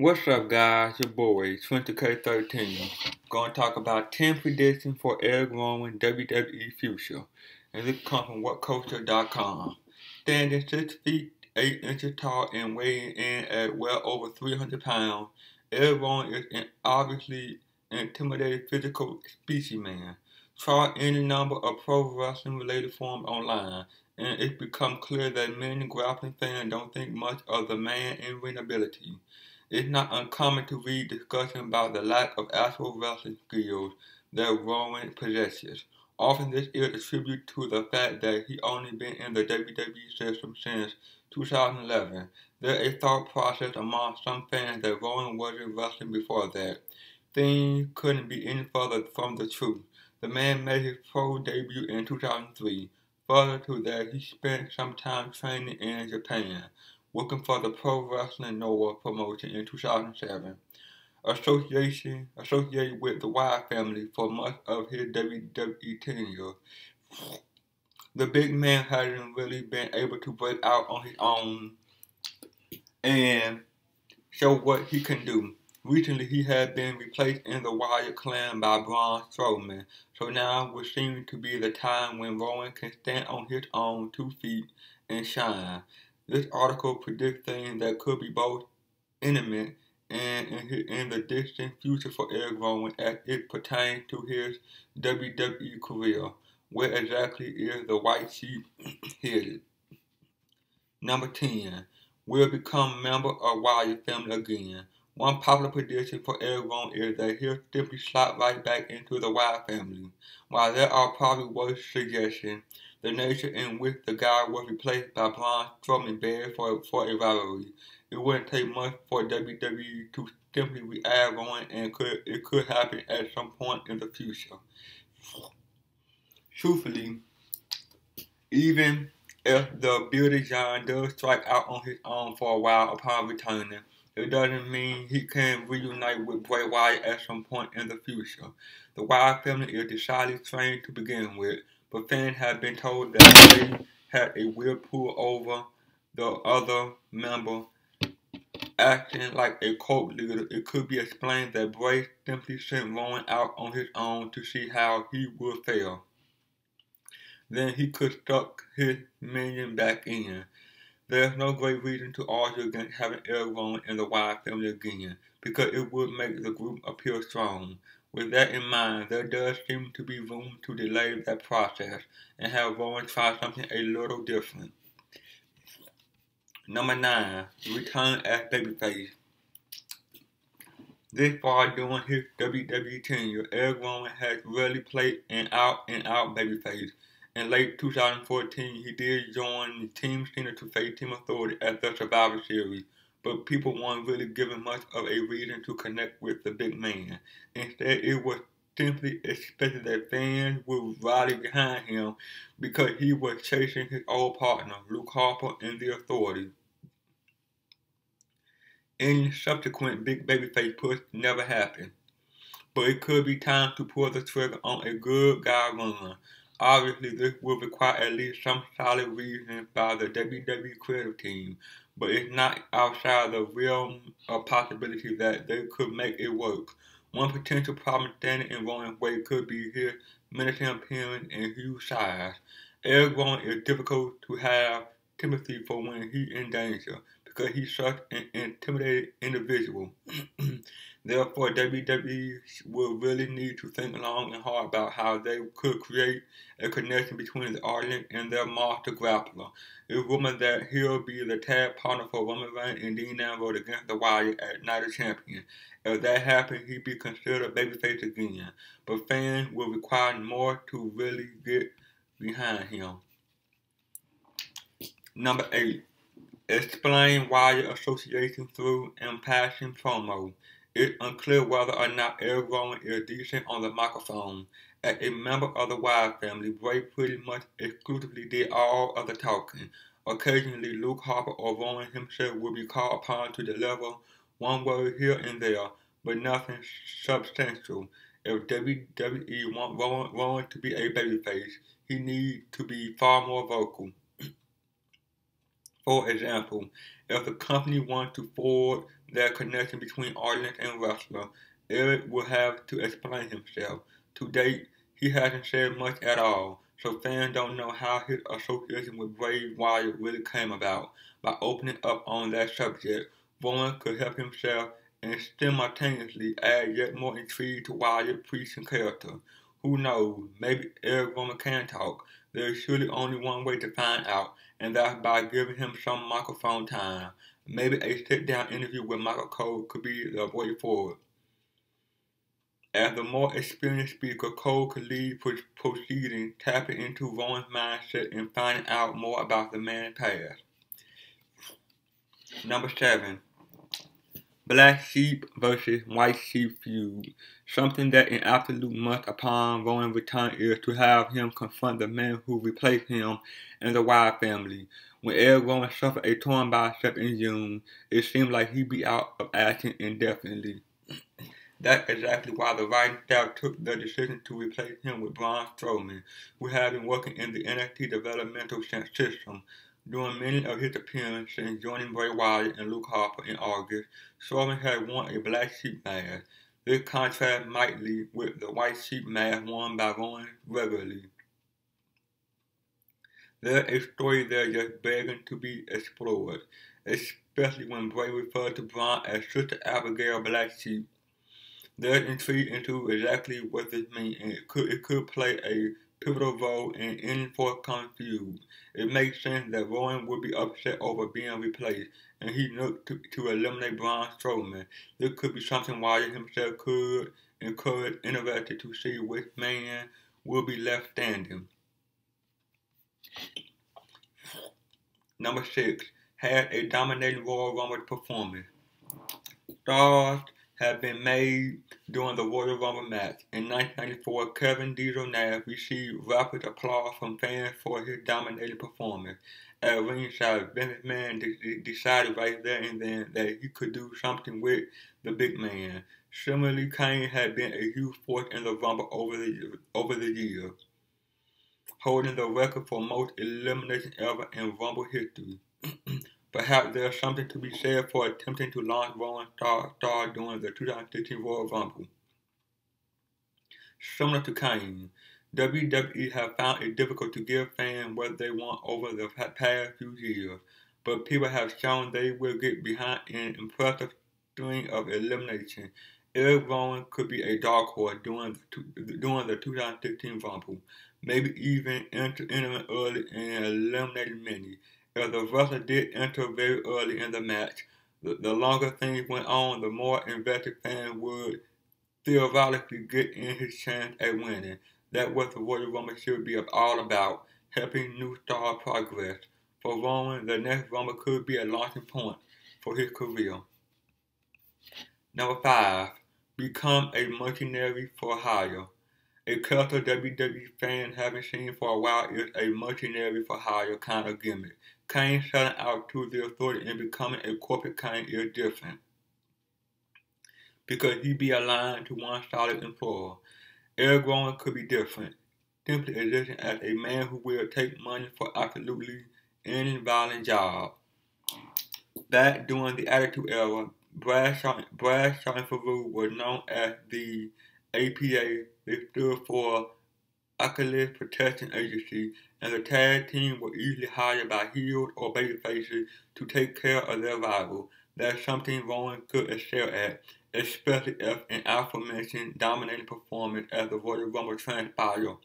What's up, guys? Your boy, 20K13. Gonna talk about 10 predictions for Erick Rowan WWE future. And this comes from WhatCulture.com. Standing 6 feet 8 inches tall and weighing in at well over 300 pounds, Erick Rowan is an obviously intimidating physical specimen. Try any number of pro wrestling related forums online, and it's become clear that many grappling fans don't think much of the man in ring ability. It's not uncommon to read discussion about the lack of actual wrestling skills that Rowan possesses. Often this is attributed to the fact that he only been in the WWE system since 2011. There is a thought process among some fans that Rowan wasn't wrestling before that. Things couldn't be any further from the truth. The man made his pro debut in 2003. Further to that, he spent some time training in Japan, working for the Pro Wrestling Noah promotion in 2007. Associated with the Wyatt family for much of his WWE tenure, the big man hasn't really been able to break out on his own and show what he can do. Recently, he had been replaced in the Wyatt clan by Braun Strowman, so now would seem to be the time when Rowan can stand on his own 2 feet and shine. This article predicts things that could be both imminent and in the distant future for Erick Rowan as it pertains to his WWE career. Where exactly is the white sheep headed? Number 10. Will become member of Wyatt family again. One popular prediction for Erick Rowan is that he'll simply slot right back into the Wyatt family. While there are probably worse suggestions, the nature in which the guy was replaced by Braun Strowman bears for a rivalry. It wouldn't take much for WWE to simply re-add Rowan, and it could happen at some point in the future. Truthfully, even if the bearded giant does strike out on his own for a while upon returning, it doesn't mean he can reunite with Bray Wyatt at some point in the future. The Wyatt family is decidedly strange to begin with, but fans have been told that they had a weird pull over the other member acting like a cult leader. It could be explained that Bray simply sent Rowan out on his own to see how he would fare. Then he could suck his minion back in. There's no great reason to argue against having Erick Rowan in the Wyatt family again, because it would make the group appear strong. With that in mind, there does seem to be room to delay that process and have Rowan try something a little different. Number 9. Return as babyface. This far during his WWE tenure, Erick Rowan has really played an out-and-out babyface. In late 2014, he did join Team Cena to face Team Authority at the Survivor Series, but people weren't really given much of a reason to connect with the big man. Instead, it was simply expected that fans would rally behind him because he was chasing his old partner, Luke Harper, and the Authority. Any subsequent big babyface push never happened, but it could be time to pull the trigger on a good guy run. Obviously, this will require at least some solid reasoning by the WWE creative team, but it's not outside the realm of possibility that they could make it work. One potential problem standing in Rowan's way could be his menacing appearance and huge size. Erick Rowan is difficult to have sympathy for when he's in danger, because he's such an intimidating individual. Therefore, WWE will really need to think long and hard about how they could create a connection between the audience and their master grappler. It's rumored that he'll be the tag partner for Roman Reigns and Dean Ambrose against the Wyatt at Night of Champions. If that happens, he'd be considered babyface again, but fans will require more to really get behind him. Number 8. Explain Wyatt association through impassioned promo. It's unclear whether or not Erick Rowan is decent on the microphone. As a member of the Wyatt family, Bray pretty much exclusively did all of the talking. Occasionally, Luke Harper or Rowan himself would be called upon to deliver one word here and there, but nothing substantial. If WWE wants Rowan to be a babyface, he needs to be far more vocal. For example, if the company wants to forward their connection between audience and wrestler, Erick will have to explain himself. To date, he hasn't said much at all, so fans don't know how his association with Bray Wyatt really came about. By opening up on that subject, Rowan could help himself and simultaneously add yet more intrigue to Wyatt's preaching character. Who knows, maybe Erick Rowan can talk. There is surely only one way to find out, and that's by giving him some microphone time. Maybe a sit-down interview with Michael Cole could be the way forward. As the more experienced speaker, Cole could lead proceedings, tapping into Rowan's mindset and finding out more about the man's past. Number 7. Black Sheep versus White Sheep feud. Something that an absolute must upon Rowan's return is to have him confront the man who replaced him in the Wyatt family. When Erick Rowan suffered a torn bicep in June, it seemed like he'd be out of action indefinitely. That's exactly why the writing staff took the decision to replace him with Braun Strowman, who had been working in the NXT developmental system. During many of his appearances since joining Bray Wyatt and Luke Harper in August, Strowman had worn a black sheep mask. This contrasts mightily with the white sheep mask worn by Rowan regularly. There's a story there just begging to be explored, especially when Bray referred to Braun as Sister Abigail Black Sheep. There's intrigue into exactly what this means, and it could play a pivotal role in any forthcoming feud. It makes sense that Rowan would be upset over being replaced, and he looked to eliminate Braun Strowman. This could be something Wyatt himself could encourage interested to see which man will be left standing. Number 6. Had a dominating Royal Rumble performance. Stars have been made during the Royal Rumble match. In 1994, Kevin Diesel Nash received rapid applause from fans for his dominating performance. At ringside, Vince McMahon decided right there and then that he could do something with the big man. Similarly, Kane had been a huge force in the Rumble over the years, holding the record for most eliminations ever in Rumble history. Perhaps there's something to be said for attempting to launch Rowan Star during the 2016 Royal Rumble. Similar to Kane, WWE have found it difficult to give fans what they want over the past few years, but people have shown they will get behind an impressive string of elimination. Erick Rowan could be a dark horse during the 2016 Rumble, maybe even entering early and eliminating many. If the wrestler did enter very early in the match, the longer things went on, the more invested fans would theoretically get in his chance at winning. That's what the Royal Rumble should be all about, helping new star progress. For Rowan, the next Rumble could be a launching point for his career. Number 5. Become a mercenary for hire. A character WWE fans haven't seen for a while is a mercenary for hire kind of gimmick. Kane selling out to the authority and becoming a corporate Kane is different, because he'd be aligned to one solid employer. Erick Rowan could be different, simply existing as a man who will take money for absolutely any violent job. Back during the Attitude Era, Bradshaw and Farouk were known as the APA. They stood for Achilles Protection Agency, and the tag team were usually hired by heels or babyfaces to take care of their rival. That's something Rowan could excel at, especially if an aforementioned dominating performance at the Royal Rumble transpired.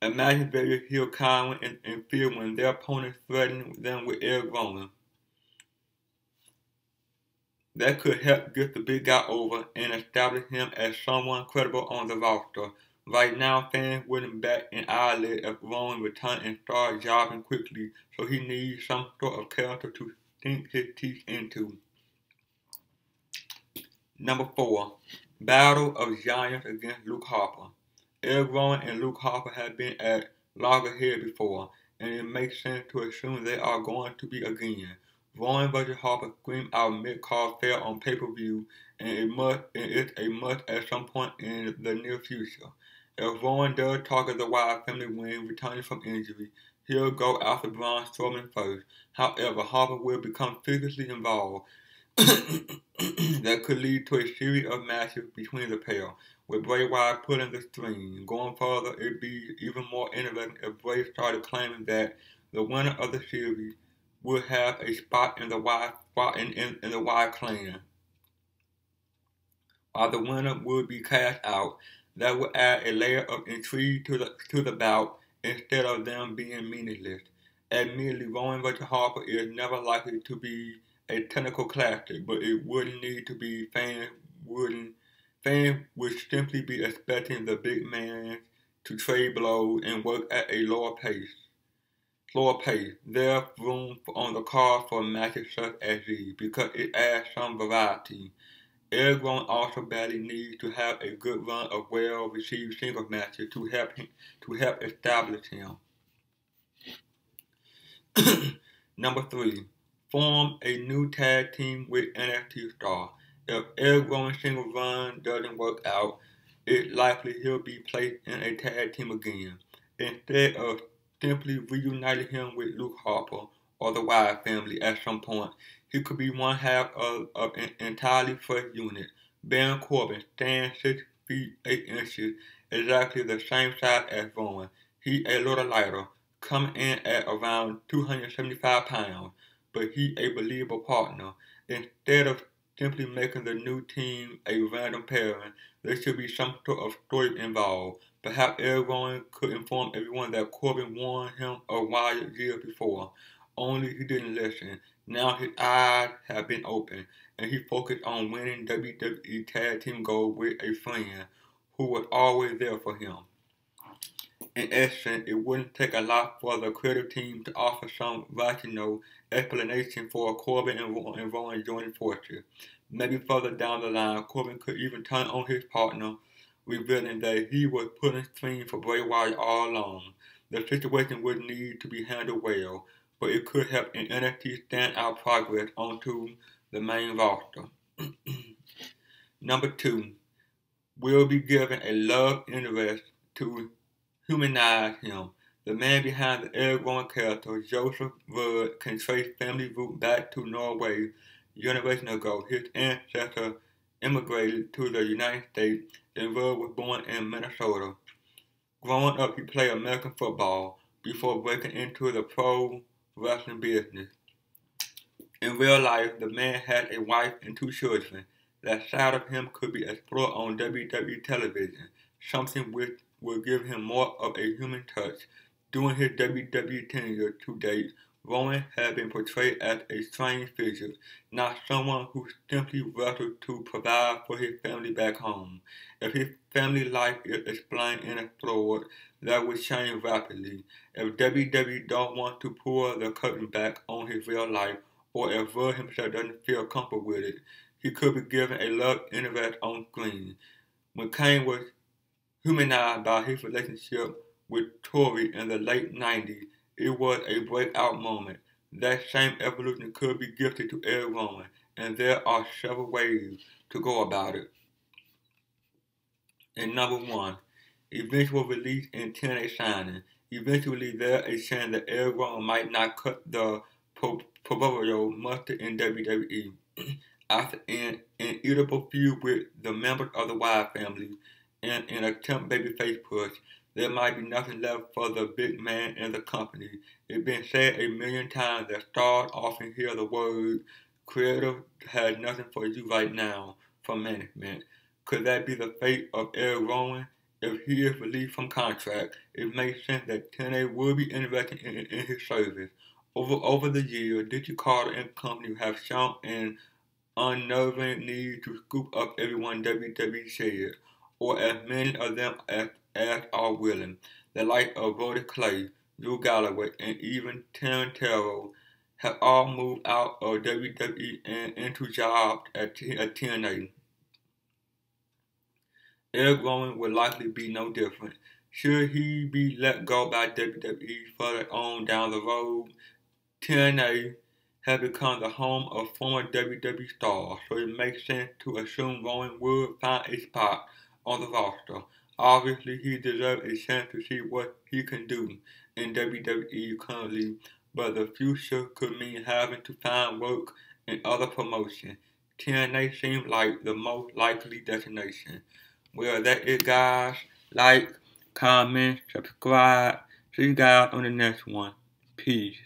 Imagine various heel cowering and fear when their opponents threatened them with Erick Rowan. That could help get the big guy over and establish him as someone credible on the roster. Right now, fans wouldn't bat an eyelid if Rowan returned and started jobbing quickly, so he needs some sort of character to sink his teeth into. Number 4. Battle of Giants against Luke Harper. Erick Rowan and Luke Harper have been at loggerheads before, and it makes sense to assume they are going to be again. Rowan vs. Harper screamed out mid-card fair on pay-per-view, and it's a must at some point in the near future. If Rowan does target the Wyatt family when returning from injury, he'll go after Braun Strowman first. However, Harper will become physically involved. That could lead to a series of matches between the pair, with Bray Wyatt pulling the string. Going further, it'd be even more interesting if Bray started claiming that the winner of the series would have a spot in the Wyatt clan, while the winner would be cast out. That would add a layer of intrigue to the bout instead of them being meaningless. Admittedly, Rowan vs. Harper is never likely to be a technical classic, but it wouldn't need to be. Fans would simply be expecting the big man to trade blows and work at a lower pace. There's room on the card for matches such as these because it adds some variety. Erick Rowan also badly needs to have a good run of well-received singles matches to help establish him. Number 3. Form a new tag team with NXT star. If Erick Rowan's single run doesn't work out, it's likely he'll be placed in a tag team again, instead of simply reuniting him with Luke Harper or the Wyatt family at some point. He could be one half of an entirely fresh unit. Baron Corbin stands 6 feet 8 inches, exactly the same size as Rowan. He's a little lighter, coming in at around 275 pounds, but he's a believable partner. Instead of simply making the new team a random pairing, there should be some sort of story involved. Perhaps Erick Rowan could inform everyone that Corbin warned him of Wyatt years before, only he didn't listen. Now his eyes have been opened, and he focused on winning WWE Tag Team Gold with a friend who was always there for him. In essence, it wouldn't take a lot for the creative team to offer some rational explanation for Corbin and Rowan joining forces. Maybe further down the line, Corbin could even turn on his partner, revealing that he was pulling strings for Bray Wyatt all along. The situation would need to be handled well, but it could help in NXT stand-out progress onto the main roster. Number 2. Will be given a love interest to humanize him. The man behind the Erick Rowan character, Joseph Rudd, can trace family roots back to Norway generations ago. His ancestors immigrated to the United States, and Rudd was born in Minnesota. Growing up, he played American football before breaking into the pro wrestling business. In real life, the man had a wife and 2 children. That side of him could be explored on WWE television, something which will give him more of a human touch. During his WWE tenure to date, Rowan has been portrayed as a strange figure, not someone who simply wrestled to provide for his family back home. If his family life is explained and explored, that would change rapidly. If WWE don't want to pull the curtain back on his real life, or if Rudd himself doesn't feel comfortable with it, he could be given a love interest on screen. When Kane was humanized by his relationship with Tori in the late 90s, it was a breakout moment. That same evolution could be gifted to Erick Rowan, and there are several ways to go about it. And number 1, eventual release and TNA signing. Eventually, there's a chance that Erick Rowan might not cut the proverbial mustard in WWE. After an inevitable feud with the members of the Wyatt family and an attempt babyface push, there might be nothing left for the big man in the company. It's been said a million times that stars often hear the word, "Creative has nothing for you right now," from management. Could that be the fate of Erick Rowan? If he is released from contract, it makes sense that TNA will be interested in his service. Over the years, Dickie Carter and company have shown an unnerving need to scoop up everyone WWE shares, or as many of them as are willing. The likes of Brody Clay, Drew Galloway, and even Tarantino have all moved out of WWE and into jobs at TNA. Erick Rowan will likely be no different. Should he be let go by WWE further on down the road, TNA has become the home of former WWE stars, so it makes sense to assume Rowan would find a spot on the roster. Obviously, he deserves a chance to see what he can do, in WWE currently, but the future could mean having to find work in other promotions. TNA seems like the most likely destination. Well, that it, guys. Like, comment, subscribe. See you guys on the next one. Peace.